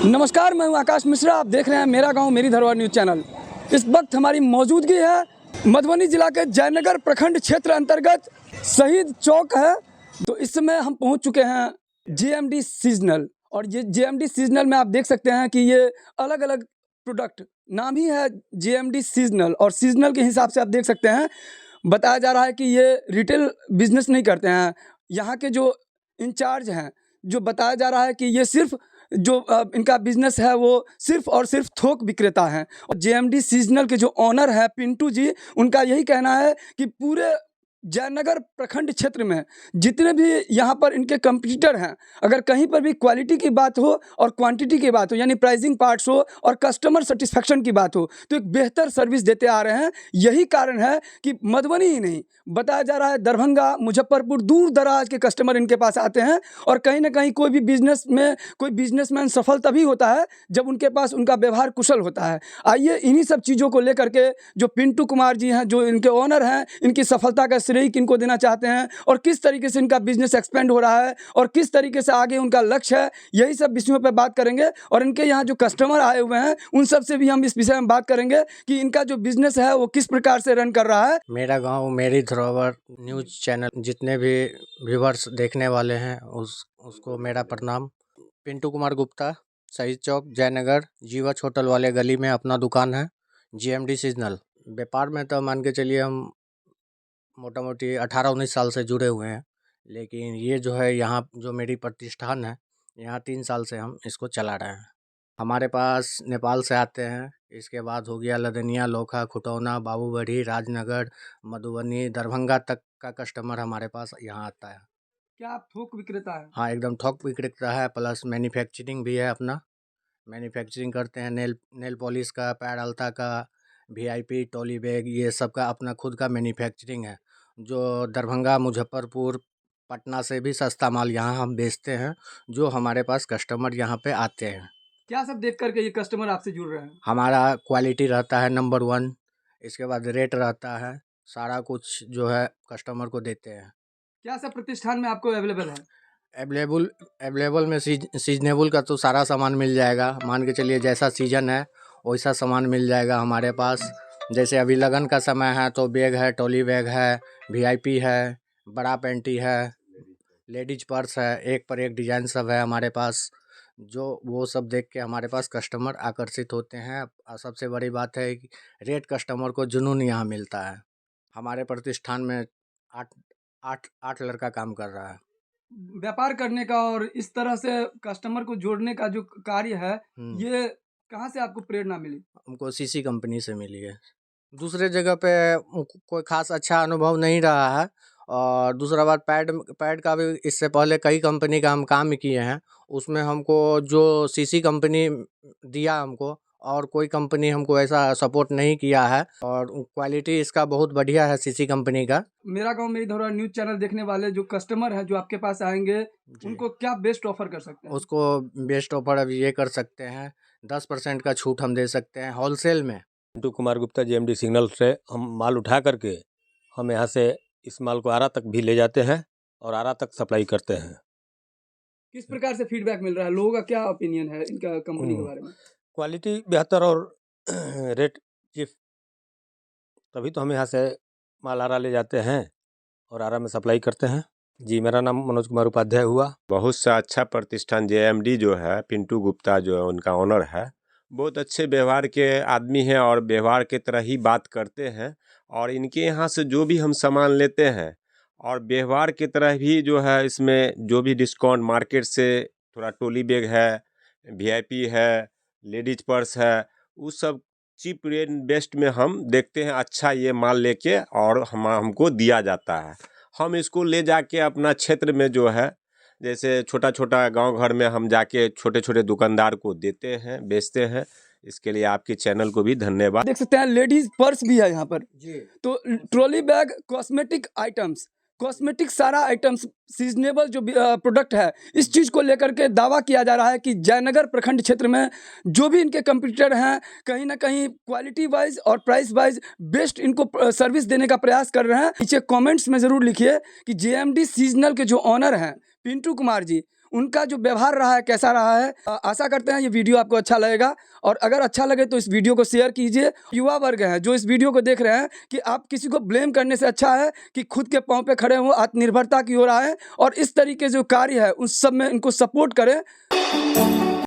नमस्कार, मैं हूं आकाश मिश्रा। आप देख रहे हैं मेरा गांव मेरी धरोहर न्यूज़ चैनल। इस वक्त हमारी मौजूदगी है मधुबनी जिला के जयनगर प्रखंड क्षेत्र अंतर्गत शहीद चौक है। तो इस समय हम पहुंच चुके हैं जेएमडी सीजनल। और ये जेएमडी सीजनल में आप देख सकते हैं कि ये अलग अलग प्रोडक्ट, नाम ही है जेएमडी सीजनल। और सीजनल के हिसाब से आप देख सकते हैं, बताया जा रहा है कि ये रिटेल बिजनेस नहीं करते हैं। यहाँ के जो इंचार्ज हैं, जो बताया जा रहा है कि ये सिर्फ जो इनका बिजनेस है वो सिर्फ और सिर्फ थोक विक्रेता हैं। और जेएमडी सीजनल के जो ऑनर है पिंटू जी, उनका यही कहना है कि पूरे जयनगर प्रखंड क्षेत्र में जितने भी यहाँ पर इनके कंपटीटर हैं, अगर कहीं पर भी क्वालिटी की बात हो और क्वांटिटी की बात हो, यानी प्राइसिंग पार्ट्स हो और कस्टमर सेटिस्फेक्शन की बात हो, तो एक बेहतर सर्विस देते आ रहे हैं। यही कारण है कि मधुबनी ही नहीं, बताया जा रहा है दरभंगा, मुजफ्फरपुर, दूर दराज के कस्टमर इनके पास आते हैं। और कहीं ना कहीं कोई भी बिजनेस में कोई बिजनेसमैन सफल तभी होता है जब उनके पास उनका व्यवहार कुशल होता है। आइए इन्हीं सब चीज़ों को लेकर के जो पिंटू कुमार जी हैं, जो इनके ओनर हैं, इनकी सफलता का श्रेय किनको देना चाहते हैं और किस तरीके से इनका बिजनेस एक्सपेंड हो रहा है और किस तरीके से आगे उनका लक्ष्य है, यही सब विषयों पर बात करेंगे। और इनके यहाँ जो कस्टमर आए हुए हैं उन सब से भी हम इस विषय में बात करेंगे कि इनका जो बिजनेस है वो किस प्रकार से रन कर रहा है। मेरा गांव मेरी धरोहर न्यूज़ चैनल जितने भी व्यूवर्स देखने वाले हैं उसको मेरा प्रणाम। पिंटू कुमार गुप्ता, शहीद चौक, जयनगर, जीवच होटल वाले गली में अपना दुकान है। जीएमडी सीजनल व्यापार में तो मान के चलिए हम मोटा मोटी 18-19 साल से जुड़े हुए हैं, लेकिन ये जो है यहाँ जो मेरी प्रतिष्ठान है, यहाँ 3 साल से हम इसको चला रहे हैं। हमारे पास नेपाल से आते हैं, इसके बाद हो गया लदनिया, लोखा, खुटौना, बाबूबढ़ी, राजनगर, मधुबनी, दरभंगा तक का कस्टमर हमारे पास यहाँ आता है। क्या आप थोक विक्रेता है? हाँ, एकदम थोक विक्रेता है, प्लस मैन्युफैक्चरिंग भी है अपना। मैन्युफैक्चरिंग करते हैं नेल पॉलिश का, पैर अलता का, वीआईपी, टॉली बैग, ये सब का अपना खुद का मैन्युफैक्चरिंग है। जो दरभंगा, मुजफ्फरपुर, पटना से भी सस्ता माल यहाँ हम बेचते हैं, जो हमारे पास कस्टमर यहाँ पे आते हैं। क्या सब देख करके ये कस्टमर आपसे जुड़ रहे हैं? हमारा क्वालिटी रहता है नंबर 1, इसके बाद रेट रहता है, सारा कुछ जो है कस्टमर को देते हैं। क्या सब प्रतिष्ठान में आपको अवेलेबल है? अवेलेबल में सीजनेबल का तो सारा सामान मिल जाएगा। मान के चलिए जैसा सीजन है वैसा सामान मिल जाएगा हमारे पास। जैसे अभी लगन का समय है तो बैग है, टॉली बैग है, वीआईपी है, बड़ा पेंटी है, लेडीज पर्स है, एक पर एक डिज़ाइन सब है हमारे पास। जो वो सब देख के हमारे पास कस्टमर आकर्षित होते हैं। और सबसे बड़ी बात है कि रेट कस्टमर को जुनून यहाँ मिलता है। हमारे प्रतिष्ठान में आठ लड़का काम कर रहा है। व्यापार करने का और इस तरह से कस्टमर को जोड़ने का जो कार्य है, ये कहाँ से आपको प्रेरणा मिली? हमको सीसी कंपनी से मिली है। दूसरे जगह पे कोई खास अच्छा अनुभव नहीं रहा है। और दूसरा बात, पैड का भी इससे पहले कई कंपनी का हम काम किए हैं, उसमें हमको जो सीसी कंपनी दिया हमको, और कोई कंपनी हमको ऐसा सपोर्ट नहीं किया है। और क्वालिटी इसका बहुत बढ़िया है सीसी कंपनी का। मेरा गांव मेरी धरोहर न्यूज़ चैनल देखने वाले जो कस्टमर हैं, जो आपके पास आएंगे, उनको क्या बेस्ट ऑफर कर सकते हैं? उसको बेस्ट ऑफर अभी ये कर सकते हैं, 10% का छूट हम दे सकते हैं होलसेल में। पिंटू कुमार गुप्ता, जेएमडी सिग्नल से हम माल उठा करके हम यहाँ से इस माल को आरा तक भी ले जाते हैं और आरा तक सप्लाई करते हैं। किस प्रकार से फीडबैक मिल रहा है? लोगों का क्या ओपिनियन है इनका कंपनी के बारे में? क्वालिटी बेहतर और रेट चीप, तभी तो हम यहाँ से माल आरा ले जाते हैं और आरा में सप्लाई करते हैं। जी, मेरा नाम मनोज कुमार उपाध्याय हुआ। बहुत सा अच्छा प्रतिष्ठान जेएमडी जो है, पिंटू गुप्ता जो है उनका ओनर है, बहुत अच्छे व्यवहार के आदमी हैं और व्यवहार के तरह ही बात करते हैं। और इनके यहाँ से जो भी हम सामान लेते हैं और व्यवहार की तरह भी जो है, इसमें जो भी डिस्काउंट मार्केट से थोड़ा, टोली बैग है, वीआईपी है, लेडीज पर्स है, उस सब चीप रेट बेस्ट में हम देखते हैं अच्छा ये माल लेके और हमको दिया जाता है। हम इसको ले जाके अपना क्षेत्र में जो है, जैसे छोटा छोटा गांव घर में हम जाके छोटे छोटे दुकानदार को देते हैं, बेचते हैं। इसके लिए आपके चैनल को भी धन्यवाद। देख सकते हैं लेडीज पर्स भी है यहाँ पर जी। तो ट्रॉली बैग, कॉस्मेटिक सारा आइटम्स, सीजनेबल जो प्रोडक्ट है, इस चीज़ को लेकर के दावा किया जा रहा है कि जयनगर प्रखंड क्षेत्र में जो भी इनके कंपटीटर हैं, कहीं ना कहीं क्वालिटी वाइज और प्राइस वाइज बेस्ट इनको सर्विस देने का प्रयास कर रहे हैं। नीचे कमेंट्स में ज़रूर लिखिए कि जेएमडी सीजनल के जो ऑनर हैं पिंटू कुमार जी, उनका जो व्यवहार रहा है कैसा रहा है। आशा करते हैं ये वीडियो आपको अच्छा लगेगा, और अगर अच्छा लगे तो इस वीडियो को शेयर कीजिए। युवा वर्ग हैं जो इस वीडियो को देख रहे हैं, कि आप किसी को ब्लेम करने से अच्छा है कि खुद के पाँव पे खड़े हों, आत्मनिर्भरता की ओर आएँ और इस तरीके जो कार्य है उस सब में इनको सपोर्ट करें।